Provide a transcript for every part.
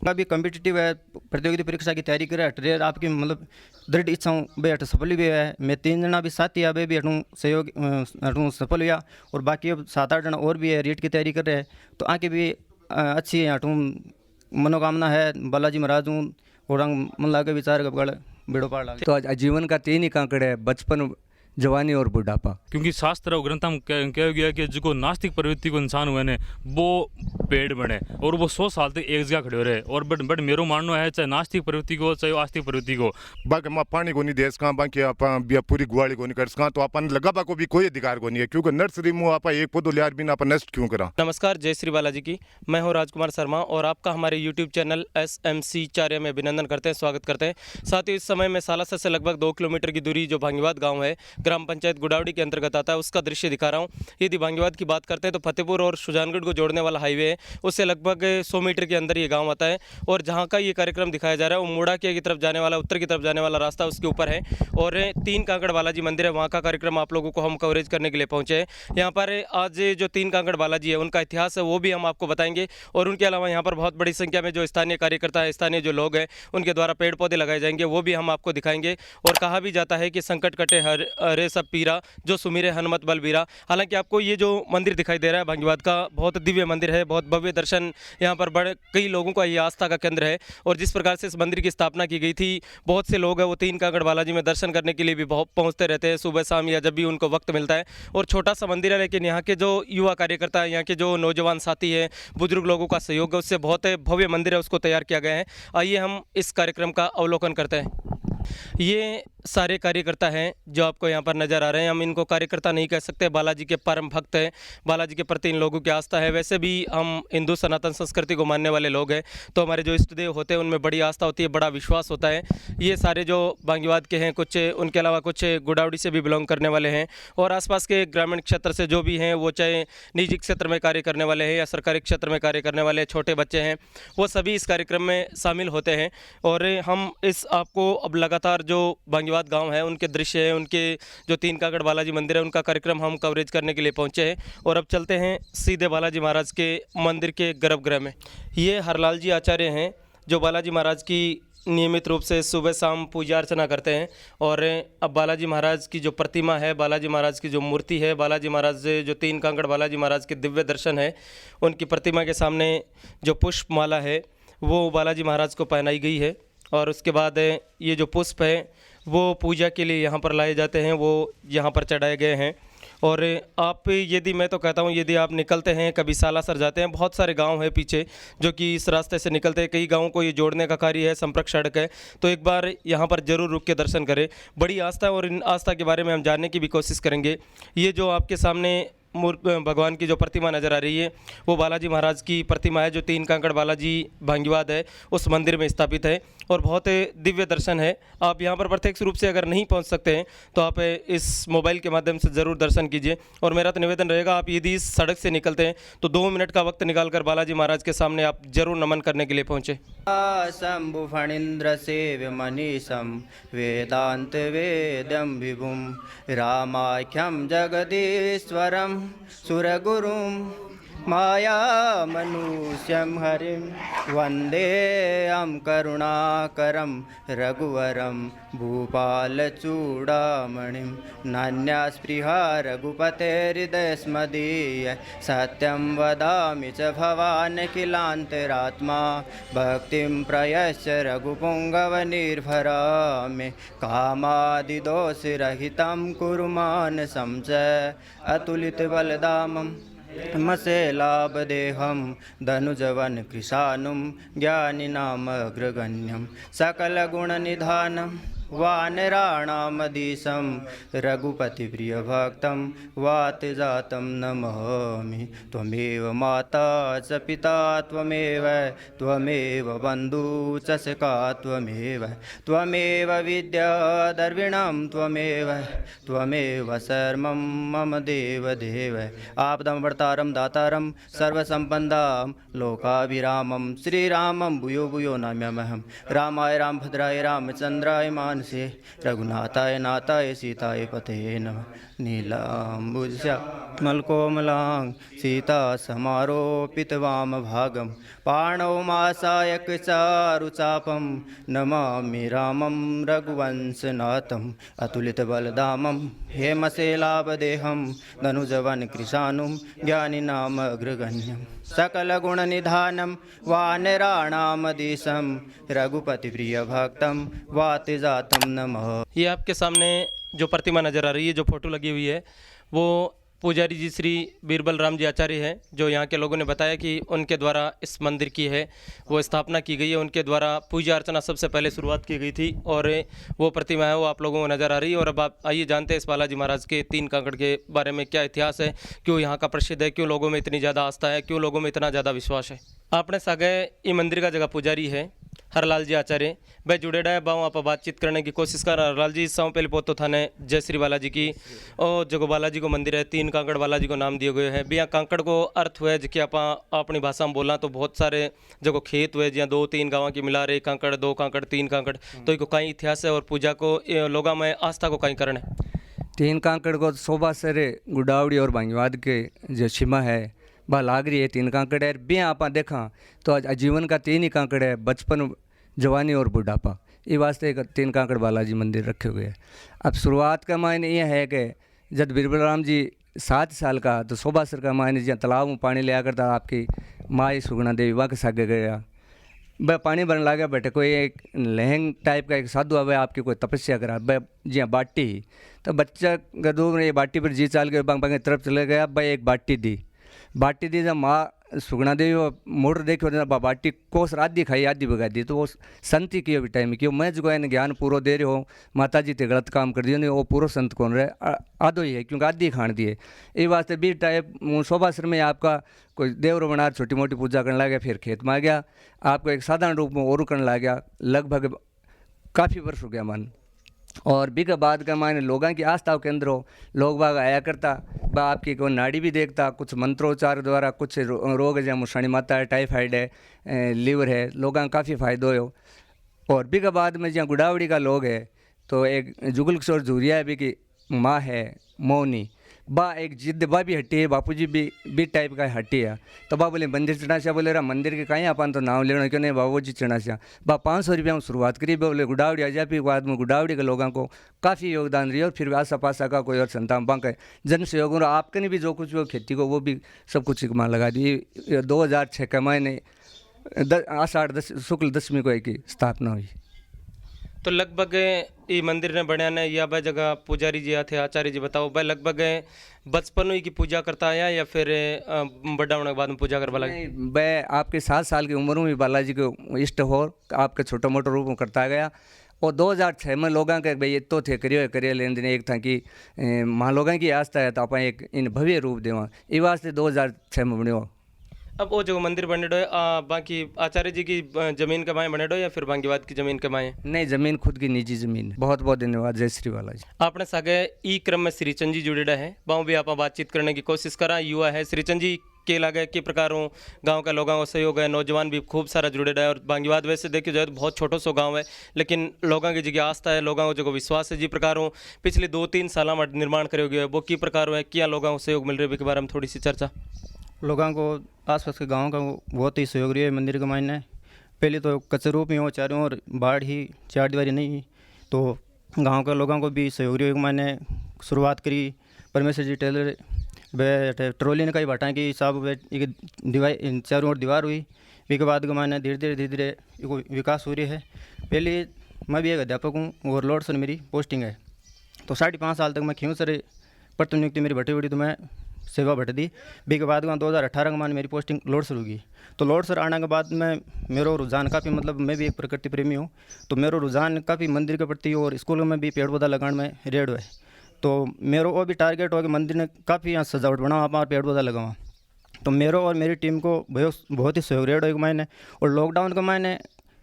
का भी कॉम्पिटिटिव है, प्रतियोगिता परीक्षा की तैयारी करे हट रहे आपकी मतलब दृढ़ इच्छाऊँ बे हट सफल भी है। मैं 3 जना भी साथी है, भी हटूँ सहयोग हटूँ सफल हुआ और बाकी अब 7-8 जना और भी है रीट की तैयारी कर रहे हैं। तो आगे भी अच्छी हटूँ मनोकामना है बालाजी महाराज हूँ और मन लागे विचार गड़ बेड़ो पार लागे। तो आज जीवन का 3 ही कांकड़ है, बचपन, जवानी और बुढ़ापा। क्योंकि शास्त्र और ग्रंथ में कहा गया कि जो नास्तिक प्रवृत्ति को इंसान हुए ने वो पेड़ बने और वो 100 साल तक एक जगह खड़े रहे। और बट मेरो मानना है चाहे नास्तिक प्रवृत्ति को चाहे आस्तिक प्रवृत्ति को बाकी मैं पानी को नहीं दे सका, बाकी आप पूरी गुआड़ी को नहीं कर सका, तो अपन लगा को भी कोई अधिकार को नहीं है, क्योंकि नर्सरी में आप एक पौधो लियार बिना आप नष्ट क्यों करा। नमस्कार, जय श्री बालाजी की। मैं हूं राजकुमार शर्मा और आपका हमारे यूट्यूब चैनल SMC चार्य में अभिनंदन करते हैं, स्वागत करते हैं। साथ ही इस समय मैं सालासर से लगभग 2 किलोमीटर की दूरी जो भांगीवाद गांव है, ग्राम पंचायत गुडावड़ी के अंतर्गत आता है, उसका दृश्य दिखा रहा हूं। यदि भांगीवाद की बात करते हैं तो फतेहपुर और सुजानगढ़ को जोड़ने वाला हाईवे है, उससे लगभग 100 मीटर के अंदर ये गाँव आता है। और जहाँ का ये कार्यक्रम दिखाया जा रहा है वो मुड़ाकिया की तरफ जाने वाला, उत्तर की तरफ जाने वाला रास्ता उसके ऊपर है। और 3 कांकड़ बालाजी मंदिर है, वहाँ का कार्यक्रम आप लोगों को हम कवरेज करने के लिए पहुँचे हैं। यहाँ पर आज जो 3 कांकड़ बालाजी है उनका इतिहास है वो भी हम आपको बताएंगे। और उनके अलावा यहाँ पर बहुत बड़ी संख्या में जो स्थानीय कार्यकर्ता है, स्थानीय जो लोग हैं, उनके द्वारा पेड़ पौधे लगाए जाएंगे, वो भी हम आपको दिखाएंगे। और कहा भी जाता है कि संकट कटे हरे सब पीरा, जो सुमिरे हनुमत बलबीरा। हालांकि आपको ये जो मंदिर दिखाई दे रहा है भांगीवाद का, बहुत दिव्य मंदिर है, बहुत भव्य दर्शन यहाँ पर बड़े कई लोगों का ये आस्था का केंद्र है। और जिस प्रकार से इस मंदिर की स्थापना की गई थी, बहुत से लोग हैं वो 3 कांकड़ बालाजी में दर्शन करने के लिए भी बहुत पहुँचते रहते हैं, सुबह शाम या जब भी उनको वक्त मिलता है। और छोटा सा मंदिर है, लेकिन यहाँ के जो युवा कार्यकर्ता है, यहाँ के जो नौजवान साथी हैं, बुजुर्ग लोगों का सहयोग है, उससे बहुत भव्य मंदिर है, उसको तैयार किया गया है। आइए हम इस कार्यक्रम का अवलोकन करते हैं। ये सारे कार्यकर्ता हैं जो आपको यहाँ पर नज़र आ रहे हैं। हम इनको कार्यकर्ता नहीं कह सकते, बालाजी के परम भक्त हैं, बालाजी के प्रति इन लोगों की आस्था है। वैसे भी हम हिंदू सनातन संस्कृति को मानने वाले लोग हैं, तो हमारे जो इष्ट देव होते हैं उनमें बड़ी आस्था होती है, बड़ा विश्वास होता है। ये सारे जो भांगीवाद के हैं, कुछ उनके अलावा कुछ गुडावड़ी से भी बिलोंग करने वाले हैं, और आसपास के ग्रामीण क्षेत्र से जो भी हैं, वो चाहे निजी क्षेत्र में कार्य करने वाले हैं या सरकारी क्षेत्र में कार्य करने वाले छोटे बच्चे हैं, वो सभी इस कार्यक्रम में शामिल होते हैं। और हम इस आपको अब लगातार जो भांगीवाद गांव है उनके दृश्य हैं, उनके जो 3 कांकड़ बालाजी मंदिर है उनका कार्यक्रम हम कवरेज करने के लिए पहुंचे हैं। और अब चलते हैं सीधे बालाजी महाराज के मंदिर के गर्भगृह में। ये हरलाल जी आचार्य हैं जो बालाजी महाराज की नियमित रूप से सुबह शाम पूजा अर्चना करते हैं। और अब बालाजी महाराज की जो प्रतिमा है, बालाजी महाराज की जो मूर्ति है, बालाजी महाराज जो 3 कांकड़ बालाजी महाराज के दिव्य दर्शन है, उनकी प्रतिमा के सामने जो पुष्प माला है वो बालाजी महाराज को पहनाई गई है। और उसके बाद ये जो पुष्प है वो पूजा के लिए यहाँ पर लाए जाते हैं, वो यहाँ पर चढ़ाए गए हैं। और आप यदि मैं तो कहता हूँ यदि आप निकलते हैं कभी सालासर जाते हैं, बहुत सारे गांव हैं पीछे जो कि इस रास्ते से निकलते हैं, कई गांवों को ये जोड़ने का कार्य है, संपर्क सड़क है, तो एक बार यहाँ पर जरूर रुक के दर्शन करें। बड़ी आस्था है और इन आस्था के बारे में हम जानने की भी कोशिश करेंगे। ये जो आपके सामने भगवान की जो प्रतिमा नज़र आ रही है वो बालाजी महाराज की प्रतिमा है, जो 3 कांकड़ बालाजी भांगीवाद है उस मंदिर में स्थापित है। और बहुत दिव्य दर्शन है। आप यहाँ पर प्रत्यक्ष रूप से अगर नहीं पहुँच सकते हैं तो आप इस मोबाइल के माध्यम से ज़रूर दर्शन कीजिए। और मेरा तो निवेदन रहेगा, आप यदि इस सड़क से निकलते हैं तो 2 मिनट का वक्त निकालकर बालाजी महाराज के सामने आप जरूर नमन करने के लिए पहुँचे। शंभु फणीन्द्र सेव्य मनीषम वेदांत वेदम विभुम रामाख्यम जगदीश्वरम सुरगुरुम माया मनुष्यम हरिम वंदेयम करुणाकरम रघुवरम भूपालचूडामणिम नान्यास्पृहा रघुपतेर्हृदयस्मदीय सत्यं वदामि च भवान् किलान्तरात्मा भक्तिं प्रयश्च रघुपुङ्गवनिर्भरा मे कामादिदोषरहितं कुरु मानसं च अतुलितबलदामम् मसेलाभदेहं धनुजवन कृशानुं ज्ञानिनामग्रगण्यं सकलगुणनिधानं वानराणामधीशं रघुपतिप्रियभक्तं वातजातं नमामि। त्वमेव माता च पिता त्वमेव बन्धु च सखा त्वमेव विद्या द्रविणं त्वमेव सर्वं मम देवदेव आपदमवर्तारं दातारं सर्वसम्पदां लोकाभिरामं श्रीरामं भूयो भूयो नमाम्यहं। रामाय रामभद्राय रामचन्द्राय मानिकाय से रघुनाथाय नाथाय सीताय पते नमः नीलाम्बुज मलकोमलां सीता समारोपित वाम भागम पाणौ मासायक चारुचापम नमामि रामं रघुवंशनाथम अतुलित बलधामं हेमशैलाभदेहं धनुजवन कृशानुं ज्ञानिनाम अग्रगण्यं सकलगुणनिधानं वानराणामधीशं रघुपतिप्रियभक्तं वातिजातं नमः। ये आपके सामने जो प्रतिमा नज़र आ रही है, जो फोटो लगी हुई है, वो पुजारी जी श्री बीरबल राम जी आचार्य हैं, जो यहाँ के लोगों ने बताया कि उनके द्वारा इस मंदिर की है वो स्थापना की गई है। उनके द्वारा पूजा अर्चना सबसे पहले शुरुआत की गई थी और वो प्रतिमा है वो आप लोगों को नज़र आ रही है। और अब आप आइए जानते हैं इस बालाजी महाराज के 3 काकड़ के बारे में क्या इतिहास है, क्यों यहाँ का प्रसिद्ध है, क्यों लोगों में इतनी ज़्यादा आस्था है, क्यों लोगों में इतना ज़्यादा विश्वास है। आपने सागे ये मंदिर का जगह पुजारी है हरलाल जी आचार्य भाई जुड़ेड़ा है बाऊ आप बातचीत करने की कोशिश कर। हरलाल जी इस पहले पोतो थाने जय श्री बालाजी की और जगो बालाजी को मंदिर है 3 काकड़ बालाजी को नाम दिए गए हैं। भी यहाँ काकड़ को अर्थ हुए जो कि आप अपनी भाषा में बोलना तो बहुत सारे जगह खेत हुए जहाँ 2-3 गाँव की मिला रहे काकड़ 2 काकड़ 3 काकड़, तो इनको कहीं इतिहास है और पूजा को लोगों में आस्था को कहीं कारण है। 3 काकड़ को सोबासर गुडावड़ी और भांगवाद के जो सीमा है वह लाग रही है 3 काकड़ है। भी आप देखा तो आजीवन का 3 ही काकड़ है, बचपन जवानी और बुढ़ापा, ये वास्ते 3 काकड़ बालाजी मंदिर रखे हुए हैं। अब शुरुआत का मायने ये है कि जब बीरबल राम जी 7 साल का तो सोबासर का मायने जहाँ तालाब में पानी लिया करता आपकी माँ सुगुणा देवी वहाँ के सागे गया वह पानी भरने लगा बैठे कोई एक लहंग टाइप का एक साधु आवे आपकी कोई तपस्या करा वह जी हाँ बाटी, तो बच्चा गदू ने ये बाटी पर जी चाल के बंग बंग तरफ चले गया भाई एक बाटी दी जब माँ सुगुणा देवी वो मोटर देखो बाटी कोस आधी खाई आधी भगा दी, तो वो संत ही किया भी टाइम क्यों मैं जो है ज्ञान पूरा दे रहे हो माता जी ते गलत काम कर दियो नहीं वो पूरा संत कौन रहे आधो ही है क्योंकि आधी खान दिए। ये वास्ते भी टाइप शोभाश्र में आपका कोई देवरो बना छोटी मोटी पूजा करने लग गया, फिर खेत में आ गया आपको एक साधारण रूप में और करने लग गया, लगभग काफ़ी वर्ष हो गया मन। और भी के बाद का मायने लोगों की आस्था के अंदर हो लोग बाग आया करता बा आपकी कोई नाड़ी भी देखता, कुछ मंत्रोच्चार द्वारा कुछ रोग जैसे मुसाणी माता है, टाइफाइड है, लीवर है, लोगों का काफ़ी फायदो हो। और भी के बाद में जहाँ गुडावड़ी का लोग है तो एक जुगल किशोर झूरिया है भी की माँ है मोनी बा एक जिद बा भी हट्टी है, बापूजी भी टाइप का हट्टी है। तो बा बोले मंदिर चढ़ाशा बोले रहा मंदिर के कहीं अपन तो नाम लेना क्यों नहीं बाबू जी चढ़ाशा बा 500 रुपया में शुरुआत करी बोले गुडावड़ी आ जाए बाद में गुडावड़ी के लोगों को काफ़ी योगदान रही और फिर आसा पासा का कोई और संतान बांक है जन सहयोग और आपके ने भी जो कुछ वो खेती को वो भी सब कुछ कमान लगा दी। 2006 के महीने आषाढ़ शुक्ल 10वीं को एक स्थापना हुई। तो लगभग ये मंदिर ने बढ़िया ने या भाई जगह पुजारी जी थे आचार्य जी बताओ भाई लगभग बचपन ही की पूजा करता है या फिर बड़ा होने के बाद में पूजा कर बालाजी? मैं आपके 7 साल की उम्र में बालाजी को इष्ट हो आपके छोटा मोटा रूप में करता गया। और 2006 में लोगों के भाई तो थे करियो लेन देन एक था कि माँ लोगों की आस्था है तो आप एक इन भव्य रूप देवा ये वास्ते 2006 में बने। अब वो जो मंदिर बने डो बाकी आचार्य जी की जमीन के माए बने डो या फिर भांगीवाद की जमीन के माए? नहीं, जमीन खुद की निजी जमीन। बहुत बहुत धन्यवाद जय श्री बालाजी। आपने सागे ई क्रम में श्रीचंद जी जुड़ेड़ा है बाऊ भी आप बातचीत करने की कोशिश करा युवा है श्रीचंद जी के लगे कि प्रकारों गांव का लोगों का सहयोग है, नौजवान भी खूब सारा जुड़ेड़ा है। और भांगीवाद वैसे देखिए जाए तो बहुत छोटो सो गांव है लेकिन लोगों की जगह आस्था है, लोगों को जो विश्वास है जी प्रकारों पिछले 2-3 साल में निर्माण करे गए वो की प्रकार है क्या लोगों को सहयोग मिल रहे के बारे में थोड़ी सी चर्चा। लोगों को आसपास के गांव का बहुत ही सहयोग रही है मंदिर के मायने। पहले तो कच्चे रूप में हो चारों और बाढ़ ही 4 दीवारी नहीं तो गांव के लोगों को भी सहयोग रही है। मैंने शुरुआत करी परमेश्वर जी टेलर वे ट्रोली ने कई बाटा कि साहब दीवार चारों ओर दीवार हुई इसके बाद मैंने धीरे धीरे विकास हो रही है। पहले मैं भी एक अध्यापक हूँ और लॉर्ड सर मेरी पोस्टिंग है तो 5.5 साल तक मैं क्यों सर प्रतिनियुक्ति मेरी भटी हुई तो मैं सेवा भट दी। भी के बाद 2018 में मेरी पोस्टिंग लॉर्ड सर होगी तो लॉर्ड सर आने के बाद में मेरा रुझान काफ़ी मतलब मैं भी एक प्रकृति प्रेमी हूँ तो मेरा रुझान काफ़ी मंदिर के प्रति और स्कूल में भी पेड़ पौधा लगाने में रेड है। तो मेरा वो भी टारगेट हो कि मंदिर ने काफ़ी यहाँ सजावट बनाओ आप पेड़ पौधा लगाओ। तो मेरा और मेरी टीम को बहुत ही सहयोग रेड हो मैंने। और लॉकडाउन के मैंने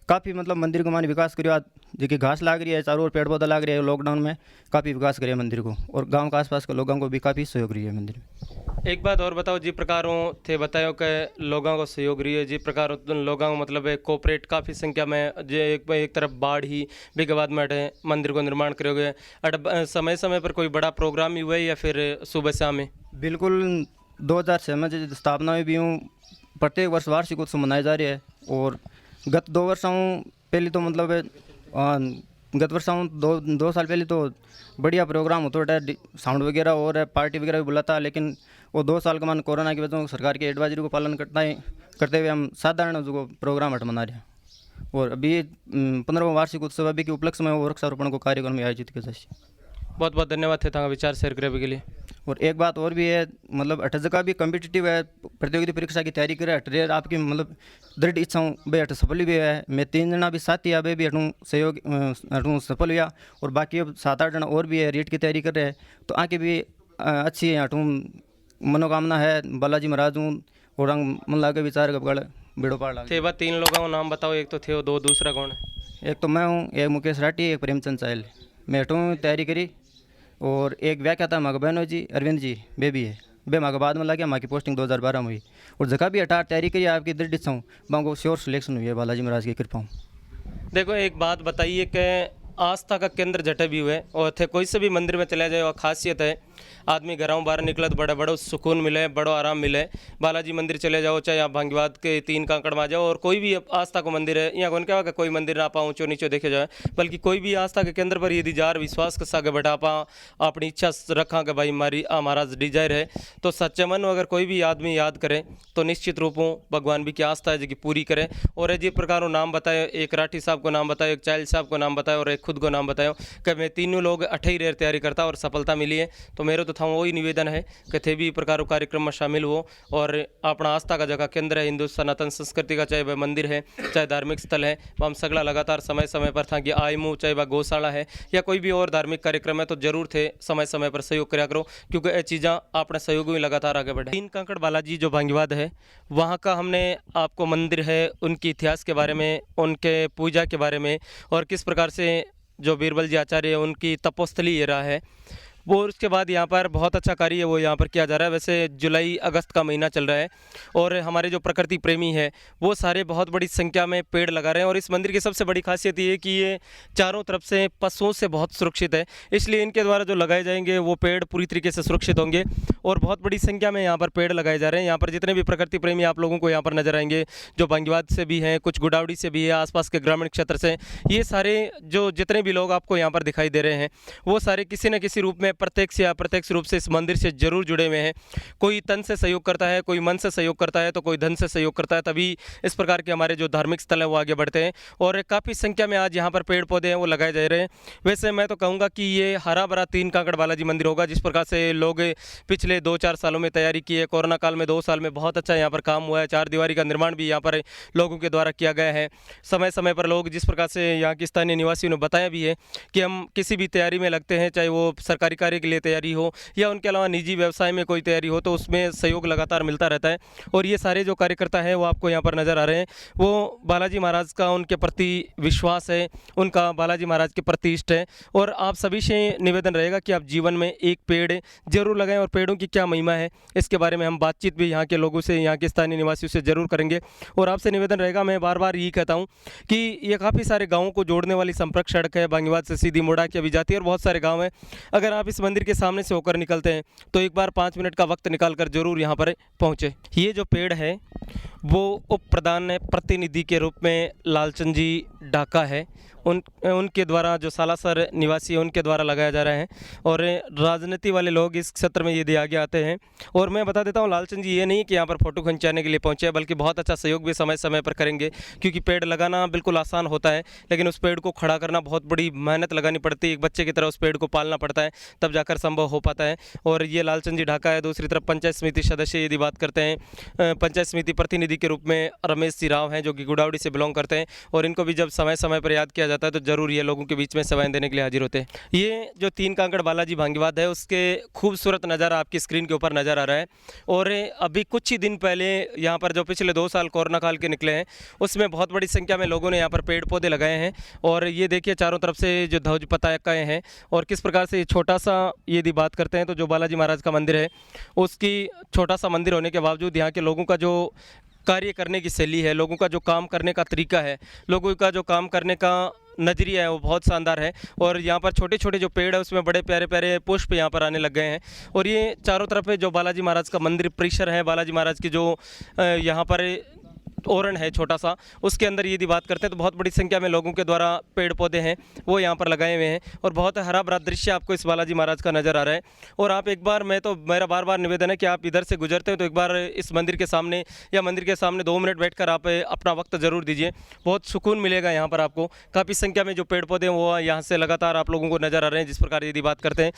काफ़ी मतलब मंदिर को मैंने विकास करियो जी घास लाग रही है चारों ओर पेड़ पौधा लाग रही है। लॉकडाउन में काफ़ी विकास करिए मंदिर को और गांव के आसपास के लोगों को भी काफ़ी सहयोग रही है मंदिर में। एक बात और बताओ, जिस प्रकार थे बतायो कि लोगों को सहयोग रही है, जिस प्रकार लोगों को मतलब है कोऑपरेट काफ़ी संख्या में, जो एक तरफ बाढ़ ही भी के बाद में अटे मंदिर को निर्माण करोगे, अट समय समय पर कोई बड़ा प्रोग्राम ही हुआ है या फिर सुबह शाम में? बिल्कुल 2006 में जो स्थापना हुई भी हूँ, प्रत्येक वर्ष वार्षिक उत्सव मनाया जा रहा है। और गत 2 वर्षों पहले तो मतलब गत वर्षों दो साल पहले तो बढ़िया प्रोग्राम होता है, साउंड वगैरह और पार्टी वगैरह भी बुलाता, लेकिन वो 2 साल के मान कोरोना की वजह से सरकार के एडवाइजरी को पालन करते हुए हम साधारण जो प्रोग्राम हट मना रहे हैं। और अभी 15वां वार्षिक उत्सव अभी के उपलक्ष्य में वृक्षारोपण को कार्यक्रम में आयोजित किया जाए। बहुत बहुत धन्यवाद थे तांगा विचार शेयर करने के लिए। और एक बात और भी है, मतलब अठ जगह भी कम्पिटिटिव है, प्रतियोगिता परीक्षा की तैयारी करे अट रहे आपकी मतलब दृढ़ इच्छा भाई अट सफल भी है। मैं 3 जना भी साथी आ भी हटूँ सहयोग हटूँ सफल हुआ, और बाकी अब 7-8 जना और भी है रीट की तैयारी कर रहे हैं, तो आके भी अच्छी है हटूँ मनोकामना है। बालाजी महाराज हूँ और मन लागे विचार गपगढ़ बेड़ो पार लागे। थे बस 3 लोगों को नाम बताओ, एक तो थे वो, दो दूसरा कौन है? एक तो मैं हूँ, एक मुकेश राठी, एक प्रेमचंद चाहल। मैं हटूँ तैयारी करी, और एक व्याख्याता माँ बहनों जी अरविंद जी बेबी है, बे माँ बाद में लगे, माँ की पोस्टिंग 2012 में हुई। और जगह भी हटा तैयारी करी आपकी दृढ़ इच्छा हूँ, को श्योर सिलेक्शन हुई है बालाजी महाराज की कृपा हूँ। देखो एक बात बताइए कि आस्था का केंद्र जटे भी हुए और थे कोई से भी मंदिर में चला जाए, और खासियत है आदमी घरों बाहर निकले तो बड़ो सुकून मिले, बड़ो आराम मिले। बालाजी मंदिर चले जाओ, चाहे आप भांगीवाद के 3 कांकड़ में जाओ, और कोई भी आस्था को मंदिर है, यहाँ कौन क्या कि कोई मंदिर ना पाऊँ ऊँचो नीचो देखे जाए, बल्कि कोई भी आस्था के केंद्र पर यदि जार विश्वास के सागे बैठा पा अपनी इच्छा रखा कि भाई हमारी महाराज डिजायर है, तो सच्चे मन अगर कोई भी आदमी याद करे तो निश्चित रूपों भगवान भी की आस्था है जो पूरी करे। और जिस प्रकार नाम बताए, एक राठी साहब को नाम बताया, एक चाइल साहब को नाम बताया और एक खुद को नाम बताया कि मैं तीनों लोग 28 रेर तैयारी करता और सफलता मिली है। तो मेरे तो था वही निवेदन है कि थे भी प्रकार कार्यक्रम में शामिल हो, और अपना आस्था का जगह केंद्र है हिंदू सनातन संस्कृति का, चाहे वह मंदिर है चाहे धार्मिक स्थल है, वह हम सगला लगातार समय समय पर था कि आयमू, चाहे वह गौशाला है या कोई भी और धार्मिक कार्यक्रम है, तो जरूर थे समय समय पर सहयोग कराया करो, क्योंकि ये चीज़ें अपने सहयोग में लगातार आगे बढ़े। 3 कांकड़ बालाजी जो भांगीवाद है, वहाँ का हमने आपको मंदिर है, उनके इतिहास के बारे में, उनके पूजा के बारे में, और किस प्रकार से जो बीरबल जी आचार्य है उनकी तपोस्थली ये रहा है वो। उसके बाद यहाँ पर बहुत अच्छा कार्य है वो यहाँ पर किया जा रहा है। वैसे जुलाई अगस्त का महीना चल रहा है, और हमारे जो प्रकृति प्रेमी है वो सारे बहुत बड़ी संख्या में पेड़ लगा रहे हैं। और इस मंदिर की सबसे बड़ी खासियत ये है कि ये चारों तरफ से पशुओं से बहुत सुरक्षित है, इसलिए इनके द्वारा जो लगाए जाएंगे वो पेड़ पूरी तरीके से सुरक्षित होंगे, और बहुत बड़ी संख्या में यहाँ पर पेड़ लगाए जा रहे हैं। यहाँ पर जितने भी प्रकृति प्रेमी आप लोगों को यहाँ पर नजर आएंगे, जो भांगीवाद से भी हैं, कुछ गुडावड़ी से भी है, आसपास के ग्रामीण क्षेत्र से, ये सारे जो जितने भी लोग आपको यहाँ पर दिखाई दे रहे हैं वो सारे किसी न किसी रूप में प्रत्यक्ष या अप्रत्यक्ष रूप से इस मंदिर से जरूर जुड़े हुए हैं। कोई तन से सहयोग करता है, कोई मन से सहयोग करता है, तो कोई धन से सहयोग करता है, तभी इस प्रकार के हमारे जो धार्मिक स्थल हैं वो आगे बढ़ते हैं। और काफ़ी संख्या में आज यहाँ पर पेड़ पौधे हैं वो लगाए जा रहे हैं। वैसे मैं तो कहूँगा कि ये हरा भरा 3 कांकड़ बालाजी मंदिर होगा, जिस प्रकार से लोग पिछले 2-4 सालों में तैयारी की है। कोरोना काल में 2 साल में बहुत अच्छा यहाँ पर काम हुआ है। 4 दीवारी का निर्माण भी यहाँ पर लोगों के द्वारा किया गया है। समय समय पर लोग जिस प्रकार से यहाँ के स्थानीय निवासियों ने बताया भी है कि हम किसी भी तैयारी में लगते हैं, चाहे वो सरकारी कार्य के लिए तैयारी हो या उनके अलावा निजी व्यवसाय में कोई तैयारी हो, तो उसमें सहयोग लगातार मिलता रहता है। और ये सारे जो कार्यकर्ता हैं वो आपको यहाँ पर नज़र आ रहे हैं, वो बालाजी महाराज का उनके प्रति विश्वास है, उनका बालाजी महाराज के प्रति इष्ट है। और आप सभी से निवेदन रहेगा कि आप जीवन में एक पेड़ जरूर लगाएं, और पेड़ों की क्या महिमा है इसके बारे में हम बातचीत भी यहाँ के लोगों से, यहाँ के स्थानीय निवासियों से जरूर करेंगे। और आपसे निवेदन रहेगा, मैं बार बार यही कहता हूँ कि ये काफ़ी सारे गाँवों को जोड़ने वाली संपर्क सड़क है, भांगीवाद से सीधी मोड़ा की अभी जाती है, और बहुत सारे गाँव हैं। अगर आप इस मंदिर के सामने से होकर निकलते हैं तो एक बार 5 मिनट का वक्त निकालकर जरूर यहाँ पर पहुँचे। ये जो पेड़ है वो उप प्रधान प्रतिनिधि के रूप में लालचंद जी ढाका है, उनके द्वारा, जो सालासर निवासी है उनके द्वारा लगाया जा रहा है। और राजनीति वाले लोग इस क्षेत्र में यदि आगे आते हैं, और मैं बता देता हूँ लालचंद जी ये नहीं कि यहाँ पर फोटो खिंचाने के लिए पहुँचे, बल्कि बहुत अच्छा सहयोग भी समय समय पर करेंगे, क्योंकि पेड़ लगाना बिल्कुल आसान होता है, लेकिन उस पेड़ को खड़ा करना बहुत बड़ी मेहनत लगानी पड़ती है। एक बच्चे की तरह उस पेड़ को पालना पड़ता है, तब जाकर संभव हो पाता है। और ये लालचंद जी ढाका है। दूसरी तरफ पंचायत समिति सदस्य यदि बात करते हैं, पंचायत समिति प्रतिनिधि के रूप में रमेश जी राव हैं, जो कि गुड़ावड़ी से बिलोंग करते हैं, और इनको भी जब समय समय पर याद किया जाता है तो ज़रूर ये लोगों के बीच में सेवाएं देने के लिए हाजिर होते हैं। ये जो 3 कांकड़ बालाजी भांगीवाद है, उसके खूबसूरत नज़ारा आपकी स्क्रीन के ऊपर नज़र आ रहा है। और अभी कुछ ही दिन पहले यहाँ पर जो पिछले 2 साल कोरोना काल के निकले हैं, उसमें बहुत बड़ी संख्या में लोगों ने यहाँ पर पेड़ पौधे लगाए हैं। और ये देखिए चारों तरफ से जो ध्वज पताकाएँ हैं, और किस प्रकार से छोटा सा, यदि बात करते हैं तो जो बालाजी महाराज का मंदिर है, उसकी छोटा सा मंदिर होने के बावजूद यहाँ के लोगों का जो कार्य करने की शैली है, लोगों का जो काम करने का तरीका है, लोगों का जो काम करने का नज़रिया है, वो बहुत शानदार है। और यहाँ पर छोटे छोटे जो पेड़ है, उसमें बड़े प्यारे प्यारे पुष्प यहाँ पर आने लग गए हैं। और ये चारों तरफ जो बालाजी महाराज का मंदिर परिसर है, बालाजी महाराज की जो यहाँ पर ओरण है छोटा सा, उसके अंदर यदि बात करते हैं तो बहुत बड़ी संख्या में लोगों के द्वारा पेड़ पौधे हैं वो यहाँ पर लगाए हुए हैं, और बहुत हरा भरा दृश्य आपको इस बालाजी महाराज का नज़र आ रहा है। और आप एक बार, मेरा बार बार निवेदन है कि आप इधर से गुजरते हो तो एक बार इस मंदिर के सामने या मंदिर के सामने 2 मिनट बैठकर आप अपना वक्त ज़रूर दीजिए, बहुत सुकून मिलेगा यहाँ पर आपको। काफ़ी संख्या में जो पेड़ पौधे हैं वो यहाँ से लगातार आप लोगों को नज़र आ रहे हैं। जिस प्रकार यदि बात करते हैं,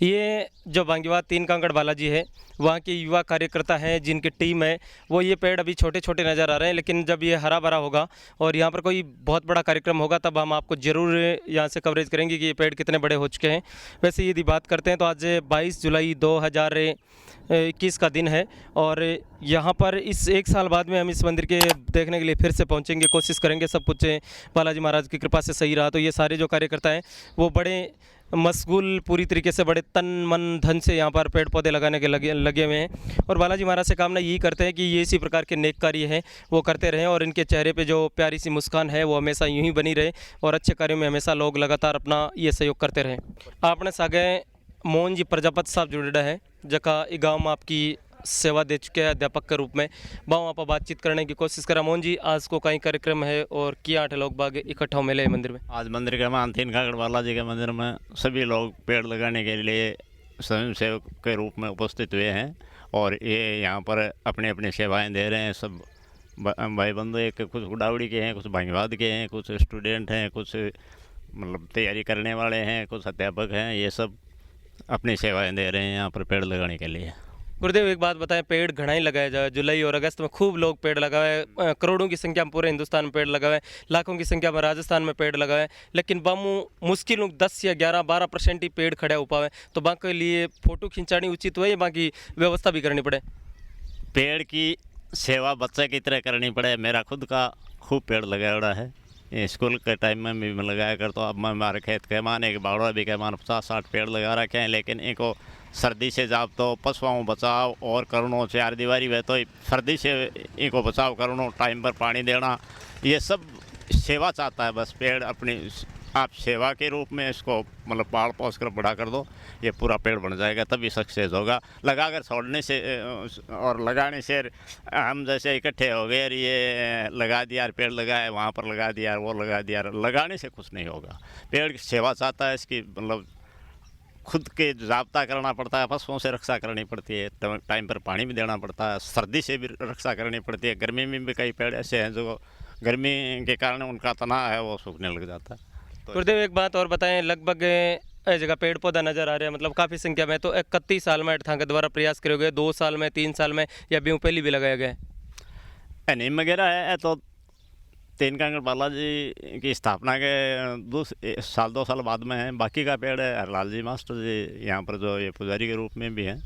ये जो भांगीवाद 3 कांकड़ बालाजी है, वहाँ के युवा कार्यकर्ता हैं जिनकी टीम है, वो ये पेड़ अभी छोटे छोटे नज़र आ रहे हैं, लेकिन जब ये हरा भरा होगा और यहाँ पर कोई बहुत बड़ा कार्यक्रम होगा, तब हम आपको ज़रूर यहाँ से कवरेज करेंगे कि ये पेड़ कितने बड़े हो चुके हैं। वैसे यदि बात करते हैं तो आज 22 जुलाई 2021 का दिन है, और यहाँ पर इस 1 साल बाद में हम इस मंदिर के देखने के लिए फिर से पहुँचेंगे, कोशिश करेंगे सब कुछ बालाजी महाराज की कृपा से सही रहा तो ये सारे जो कार्यकर्ता हैं वो बड़े मशगूल, पूरी तरीके से बड़े तन मन धन से यहाँ पर पेड़ पौधे लगाने के लगे हुए हैं। और बालाजी महाराज से कामना यही करते हैं कि ये इसी प्रकार के नेक कार्य हैं वो करते रहें, और इनके चेहरे पे जो प्यारी सी मुस्कान है वो हमेशा यूं ही बनी रहे, और अच्छे कार्यों में हमेशा लोग लगातार अपना ये सहयोग करते रहें। आपने सागे मोहन जी प्रजापति साहब जुड़ा है, जका ई गाँव में आपकी सेवा दे चुके हैं अध्यापक के रूप में। वहाँ आप बातचीत करने की कोशिश करा। मोहन जी, आज को कई कार्यक्रम है और किया 8 लोग बाग इकट्ठा मिले मंदिर में? आज मंदिर के मान 3 काकड़ बालाजी के मंदिर में सभी लोग पेड़ लगाने के लिए स्वयं सेवक के रूप में उपस्थित हुए हैं, और ये यहाँ पर अपनी अपनी सेवाएं दे रहे हैं। सब भाई बंधु, एक कुछ गुड़ावड़ी के हैं, कुछ भांगीवाद के हैं, कुछ स्टूडेंट हैं, कुछ मतलब तैयारी करने वाले हैं, कुछ अध्यापक हैं, ये सब अपनी सेवाएं दे रहे हैं यहाँ पर पेड़ लगाने के लिए। गुरुदेव, एक बात बताएं, पेड़ घना ही लगाया जाए। जुलाई और अगस्त में खूब लोग पेड़ लगाए, करोड़ों की संख्या में पूरे हिंदुस्तान में पेड़ लगाए, लाखों की संख्या में राजस्थान में पेड़ लगाए, लेकिन बामू मुश्किल 10 या 11-12% ही पेड़ खड़े हो पाए। तो बाकी लिए फोटो खिंचानी उचित हुआ या बाकी व्यवस्था भी करनी पड़े? पेड़ की सेवा बच्चे की तरह करनी पड़े। मेरा खुद का खूब पेड़ लगाया हुआ है, ये स्कूल के टाइम में भी मैं लगाया करता हूँ। अब मैं हमारे खेत के मान एक बावड़ा भी के मान 50-60 पेड़ लगा रखे हैं, लेकिन इनको सर्दी से जाप तो पशुओं बचाव और करणों 4 दीवारी में तो सर्दी से इनको बचाव करणों, टाइम पर पानी देना, ये सब सेवा चाहता है। बस पेड़ अपनी आप सेवा के रूप में इसको मतलब पाल पोस कर बड़ा कर दो, ये पूरा पेड़ बन जाएगा, तभी सक्सेस होगा। लगा कर छोड़ने से और लगाने से हम जैसे इकट्ठे हो गए और ये लगा दिया, पेड़ लगाए, वहाँ पर लगा दिया, वो लगा दिया, लगाने से कुछ नहीं होगा। पेड़ की सेवा चाहता है, इसकी मतलब खुद के जाब्ता करना पड़ता है, पशुओं से रक्षा करनी पड़ती है, टाइम पर पानी भी देना पड़ता है, सर्दी से भी रक्षा करनी पड़ती है। गर्मी में भी कई पेड़ ऐसे हैं जो गर्मी के कारण उनका तना है वो सूखने लग जाता है। तो गुरुदेव, एक बात और बताएं, लगभग जगह पेड़ पौधा नज़र आ रहा है, मतलब काफ़ी संख्या में, तो 31 साल में था के द्वारा प्रयास करे गए, 2 साल में, 3 साल में, या भी पहले भी लगाया गया? नीम वगैरह है तो 3 काकड़ बालाजी की स्थापना के 2 साल बाद में है। बाकी का पेड़ है हरलाल जी मास्टर जी यहाँ पर जो ये पुजारी के रूप में भी हैं,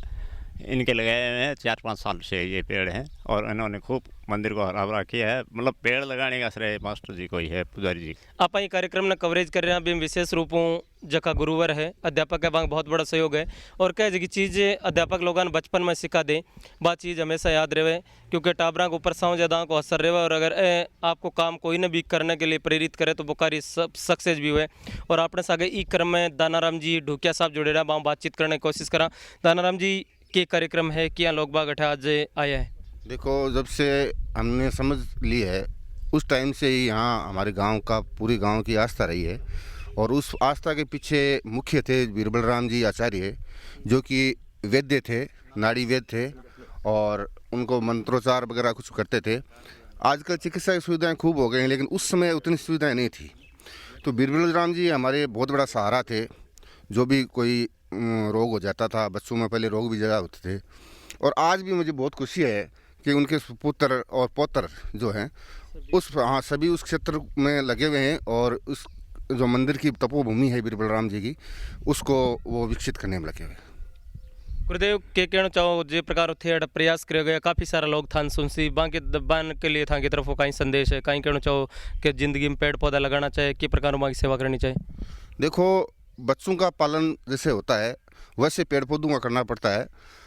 इनके लगाए हुए हैं 4-5 साल से ये पेड़ हैं, और इन्होंने खूब मंदिर को हरा भरा किया है। मतलब पेड़ लगाने का श्रेय मास्टर जी को ही है, पुजारी जी। आप ये कार्यक्रम में कवरेज कर रहे हैं, अभी विशेष रूपों जका गुरुवर है, अध्यापक है, बहुत बड़ा सहयोग है, और कई जगह चीज़ें अध्यापक लोगों ने बचपन में सिखा दे, बात चीज़ हमेशा याद रहे, क्योंकि टाबरा के ऊपर साँव ज़्यादा को असर रहे, और अगर आपको काम कोई न भी करने के लिए प्रेरित करे तो वो कार्य सब सक्सेस भी हुए। और आपने सागे ई क्रम में दानाराम जी ढूकिया साहब जुड़े रहा, वहाँ बातचीत करने की कोशिश करा। दानाराम जी के कार्यक्रम है, क्या लोग बाग अठा आज आया है? देखो, जब से हमने समझ ली है उस टाइम से ही यहाँ हमारे गांव का, पूरी गांव की आस्था रही है, और उस आस्था के पीछे मुख्य थे बीरबल राम जी आचार्य, जो कि वैद्य थे, नाड़ी वैद्य थे, और उनको मंत्रोच्चार वगैरह कुछ करते थे। आजकल चिकित्सा की सुविधाएँ खूब हो गई हैं, लेकिन उस समय उतनी सुविधाएँ नहीं थी। तो बीरबल राम जी हमारे बहुत बड़ा सहारा थे। जो भी कोई रोग हो जाता था, बच्चों में पहले रोग भी ज़्यादा होते थे, और आज भी मुझे बहुत खुशी है कि उनके पुत्र और पौत्र जो हैं उस हाँ सभी उस क्षेत्र में लगे हुए हैं और उस जो मंदिर की तपोभूमि है वीर बलराम जी की उसको वो विकसित करने में लगे हुए हैं। गुरुदेव के कहना चाहो जे प्रकार थे प्रयास करे गया काफ़ी सारा लोग थान सुनसी बाकी दबान के लिए था की तरफ कहीं संदेश है कहीं कहना चाहो कि ज़िंदगी में पेड़ पौधा लगाना चाहिए कि प्रकार की सेवा करनी चाहिए। देखो बच्चों का पालन जैसे होता है वैसे पेड़ पौधों का करना पड़ता है।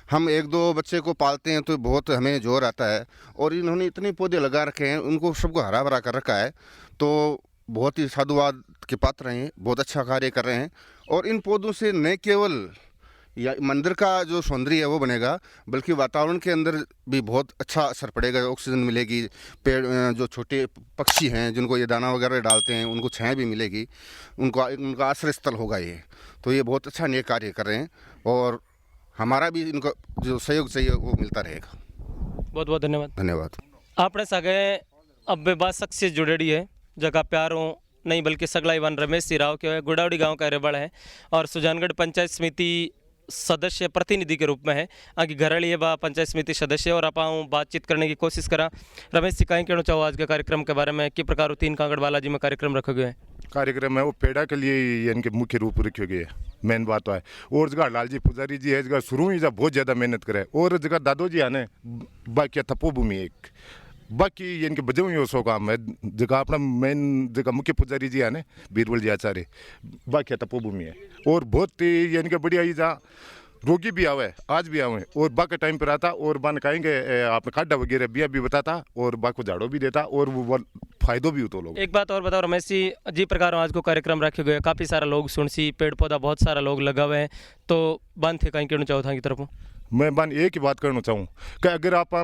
हम एक दो बच्चे को पालते हैं तो बहुत हमें जोर आता है और इन्होंने इतने पौधे लगा रखे हैं उनको सबको हरा भरा कर रखा है तो बहुत ही साधुवाद के पात्र हैं, बहुत अच्छा कार्य कर रहे हैं। और इन पौधों से न केवल या मंदिर का जो सौंदर्य है वो बनेगा बल्कि वातावरण के अंदर भी बहुत अच्छा असर पड़ेगा, ऑक्सीजन मिलेगी, पेड़ जो छोटे पक्षी हैं जिनको ये दाना वगैरह डालते हैं उनको छाया भी मिलेगी, उनका आश्रय स्थल होगा ये। तो ये बहुत अच्छा नेक कार्य कर रहे हैं और हमारा भी इनको जो सहयोग चाहिए वो मिलता रहेगा। बहुत बहुत धन्यवाद। धन्यवाद। आपने सागे अब बात शख्सियत जुड़ेड़ी है जगह प्यारों नहीं बल्कि सगला वन रमेश सिंह राव के गुड़ावड़ी गांव का रेबड़ है और सुजानगढ़ पंचायत समिति सदस्य प्रतिनिधि के रूप में है आगे घरड़ी है बा पंचायत समिति सदस्य और आप बातचीत करने की कोशिश करा। रमेश जी कहीं कहना चाहो आज के कार्यक्रम के बारे में कि प्रकार 3 कांगड़ बालाजी में कार्यक्रम रखे गए हैं। कार्यक्रम है वो पेड़ा के लिए इनके मुख्य रूप रखे गए है, मेन बात तो है। और जगह लालजी पुजारी जी है जगह शुरू ही जब बहुत ज़्यादा मेहनत करे और जगह दादो जी आने बाकी तपोभूमि एक बाकी इनके बजे हुई सो काम है जगह अपना मेन जगह मुख्य पुजारी जी आने बीरबल जी आचार्य बाकी तपोभूमि है और बहुत ही इनके बढ़िया ही जहाँ रोगी भी आवे आज भी आवे और बाकी टाइम पर आता और बन कहेंगे आपने काढ़ा वगैरह बिया भी बताता और बाकी झाड़ो भी देता और वो फायदो भी होता लोग। एक बात और बताओ रमेश जी प्रकार आज को कार्यक्रम रखे गए काफ़ी सारा लोग सुनसी पेड़ पौधा बहुत सारा लोग लगा हुए हैं तो बंद थे कहीं कहना चाहो था की तरफ मैं बन एक ही बात करना चाहूँ कि अगर आप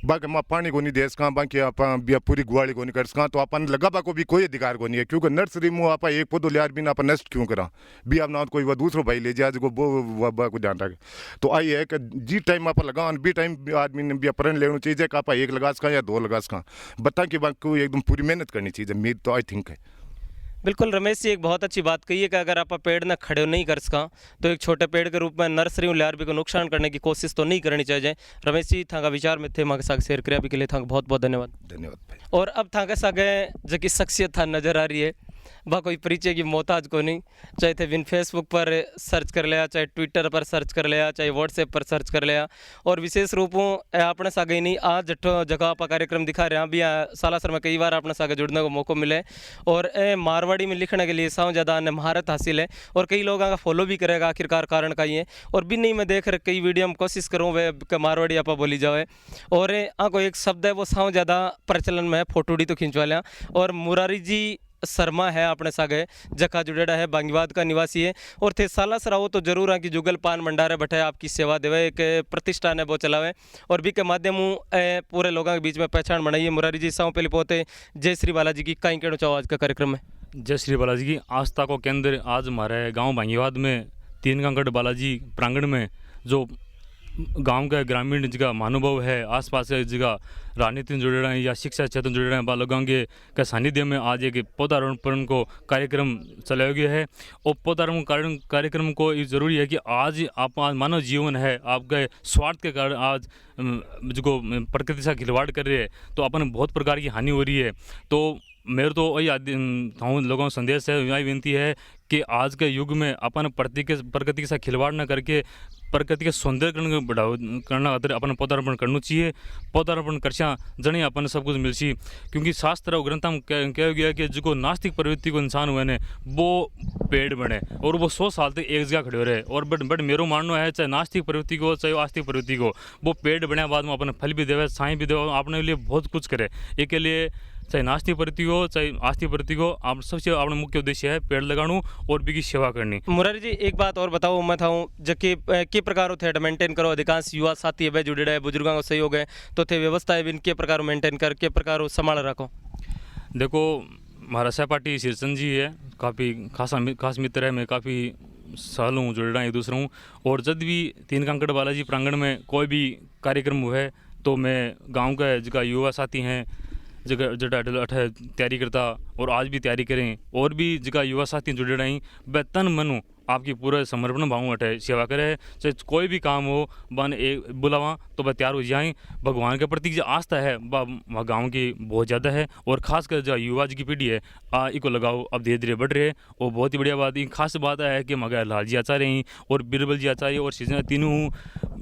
बाकी माँ पानी को नहीं दे सका बाकी आप पूरी गुआड़ी को नहीं कर सका तो अपन लगा को भी कोई अधिकार को नहीं है क्योंकि नर्सरी में आप एक पौधो लिया बिना आप नष्ट क्यों करा भी आप ना कोई वह दूसरो भाई ले जाए जो को ध्यान रखे। तो आई है कि जी टाइम आप लगा बी टाइम आदमी ने भी प्रण लेना चाहिए कि आप एक लगा सका या 2 लगा सका बता कि बाकी एकदम पूरी मेहनत करनी चाहिए मेरी तो आई थिंक है। बिल्कुल रमेश जी एक बहुत अच्छी बात कही है कि अगर आप पेड़ न खड़े नहीं कर सका तो एक छोटे पेड़ के रूप में नर्सरी और लार भी को नुकसान करने की कोशिश तो नहीं करनी चाहिए। रमेश जी था का विचार में थे माँ के साथ शेयर किया भी के लिए था बहुत बहुत धन्यवाद। धन्यवाद भाई। और अब था के सागे जो कि शख्सियत था नज़र आ रही है वह कोई परिचय की मोहताज को नहीं चाहे थे बिन फेसबुक पर सर्च कर लिया चाहे ट्विटर पर सर्च कर लिया चाहे व्हाट्सएप पर सर्च कर लिया और विशेष रूपों अपने सागे नहीं आज जट्ठो जगह पर कार्यक्रम दिखा रहे हैं भी सालासर में कई बार अपने सागे जुड़ने को मौका मिले और मारवाड़ी में लिखने के लिए साव ज़्यादा महारत हासिल है और कई लोग आगे फॉलो भी करेगा आखिरकार कारण का ही है और भी नहीं मैं देख रहा कई वीडियो में कोशिश करूँ वह मारवाड़ी आप बोली जाए और को एक शब्द है वो साव ज़्यादा प्रचलन में है फोटोड़ी तो खिंचवा लिया और मुरारी जी शर्मा है अपने सागे जखा जुड़ेड़ा है बांगीवाद का निवासी है और थे सालासर आओ तो जरूर है कि जुगल पान भंडारे बैठे आपकी सेवा देवे एक प्रतिष्ठान है वो चलावे और भी के माध्यम पूरे लोगों के बीच में पहचान बनाइए। मुरारी जी साव पहले पोते जय श्री बालाजी की कहीं कहना चाहो आज का कार्यक्रम में। जय श्री बालाजी की आस्था को केंद्र आज हमारे गांव बांगीवाद में 3 कांगड़ बालाजी प्रांगण में जो गांव का ग्रामीण जगह महानुभव है आसपास के जगह राजनीति जुड़े रहे हैं या शिक्षा क्षेत्र जुड़े रहे हैं बालोगां के सानिध्य में आज एक पौधारोपण को कार्यक्रम चलाया गया है और पौधारोपण कार्यक्रम को ये जरूरी है कि आज आप मानव जीवन है आपके स्वार्थ के कारण आज जो प्रकृति से खिलवाड़ कर रहे हैं तो अपन बहुत प्रकार की हानि हो रही है। तो मेरे तो वही लोगों का संदेश है यही विनती है कि आज के युग में अपन प्रकृति के साथ खिलवाड़ न करके प्रकृति के सौंदर्यकरण को बढ़ावा करना खातिर अपन पौधारोपण करना चाहिए। पौधारोपण करछा जने अपन सब कुछ मिलसी क्योंकि शास्त्र और ग्रंथ में कहा गया कि जो नास्तिक प्रवृत्ति को इंसान हुए ने वो पेड़ बने और वो 100 साल तक एक जगह खड़े हो रहे और बट मेरो मानना है चाहे नास्तिक प्रवृत्ति को चाहे आस्तिक प्रवृत्ति को वो पेड़ बने बाद में अपन फल भी देवे छाई भी देवे अपने लिए बहुत कुछ करे। एक के लिए चाहे नास्तिक प्रवृत्ति हो चाहे आस्तिक प्रवृत्ति हो आप सबसे अपना मुख्य उद्देश्य है पेड़ लगाना और भी की सेवा करनी। मुरारी जी एक बात और बताओ मैं था जो कि प्रकार थे मेंटेन करो अधिकांश युवा साथी है जुड़े रहे बुजुर्गों का सहयोग है तो थे व्यवस्था है के प्रकार मेंटेन कर के प्रकार संभाल रखो। देखो हमारा सहपाठी शीर्षन जी है काफ़ी खास मित्र है मैं काफ़ी साल हूँ जुड़ रहा एक दूसरा हूँ और जब भी 3 कांगड़ बालाजी प्रांगण में कोई भी कार्यक्रम हुआ है तो मैं गाँव का जगह युवा साथी हैं जगह जटा तैयारी करता और आज भी तैयारी करें और भी जगह युवा साथी जुड़े रही वह तन मनु आपकी पूरे समर्पण भाव अटे सेवा करे, चाहे कोई भी काम हो बन एक बुलावा तो वह तैयार हो जाएं। भगवान के प्रति जो आस्था है वह गाँव की बहुत ज़्यादा है, और खासकर जो युवा की पीढ़ी है इको लगाओ अब धीरे धीरे बढ़ रहे है, और बहुत ही बढ़िया बात। एक खास बात है कि मगर लाल जी आचार्य हैं और बीरबल जी आचार्य और सीजन तीनों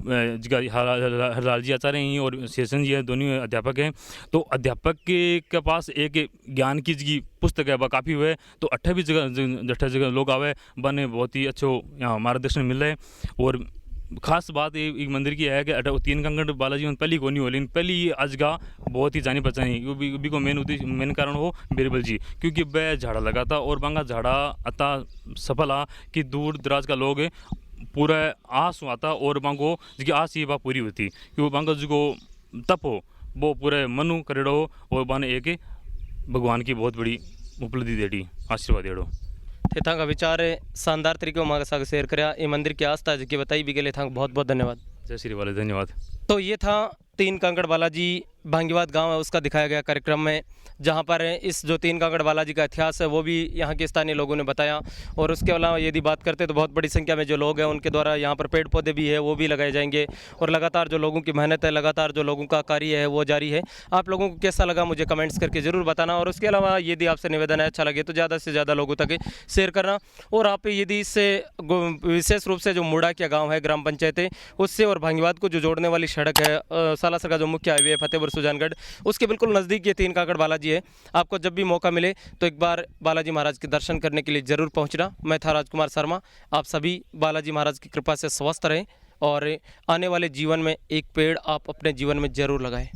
हरलाल जी आचार्य हैं और शेषन जी हैं, दोनों अध्यापक हैं। तो अध्यापक के पास एक ज्ञान की पुस्तक है वह काफ़ी हुए, तो 28 जगह लोग आवे बने बहुत ही अच्छो यहाँ मार्गदर्शन मिल रहा है। और खास बात एक मंदिर की है कि 3 कंकड़ बालाजी में पहली को नहीं हो, लेकिन पहली आज का बहुत ही जानी पहचानी भी को मेन कारण हो बीरबल जी, क्योंकि वह झाड़ा लगा था और बांगा झाड़ा अता सफल आ कि दूर दराज का लोग पूरा आस आता और बांगो जिसकी आस ये बात पूरी होती, कि वो बांगा जो तप हो वो पूरे मनु करेड़ो हो, और बाने एक भगवान की बहुत बड़ी उपलब्धि देड़ी आशीर्वाद देड़ो। थे का विचार शानदार तरीके हमारे साथ शेयर कराया, ये मंदिर की आस्था जी बताई भी गए था, बहुत बहुत धन्यवाद। जय श्री वाले, धन्यवाद। तो ये था 3 कंकड़ बालाजी भांगीवाद गांव है उसका दिखाया गया कार्यक्रम में, जहां पर इस जो 3 कंकड़ बालाजी का इतिहास है वो भी यहाँ के स्थानीय लोगों ने बताया। और उसके अलावा यदि बात करते तो बहुत बड़ी संख्या में जो लोग हैं उनके द्वारा यहाँ पर पेड़ पौधे भी है वो भी लगाए जाएंगे, और लगातार जो लोगों की मेहनत है, लगातार जो लोगों का कार्य है वो जारी है। आप लोगों को कैसा लगा मुझे कमेंट्स करके ज़रूर बताना, और उसके अलावा यदि आपसे निवेदन है अच्छा लगे तो ज़्यादा से ज़्यादा लोगों तक शेयर करना। और आप यदि इससे विशेष रूप से जो मुड़ाकिया गाँव है ग्राम पंचायत है उससे और भांगीवाद को जो जोड़ने वाली सड़क है सालासर का जो मुख्य हाईवे है फतेहपुर सुजानगढ़, उसके बिल्कुल नज़दीक ये 3 काकड़ बालाजी है। आपको जब भी मौका मिले तो एक बार बालाजी महाराज के दर्शन करने के लिए ज़रूर पहुंचना। मैं था राजकुमार शर्मा, आप सभी बालाजी महाराज की कृपा से स्वस्थ रहें और आने वाले जीवन में एक पेड़ आप अपने जीवन में ज़रूर लगाएं।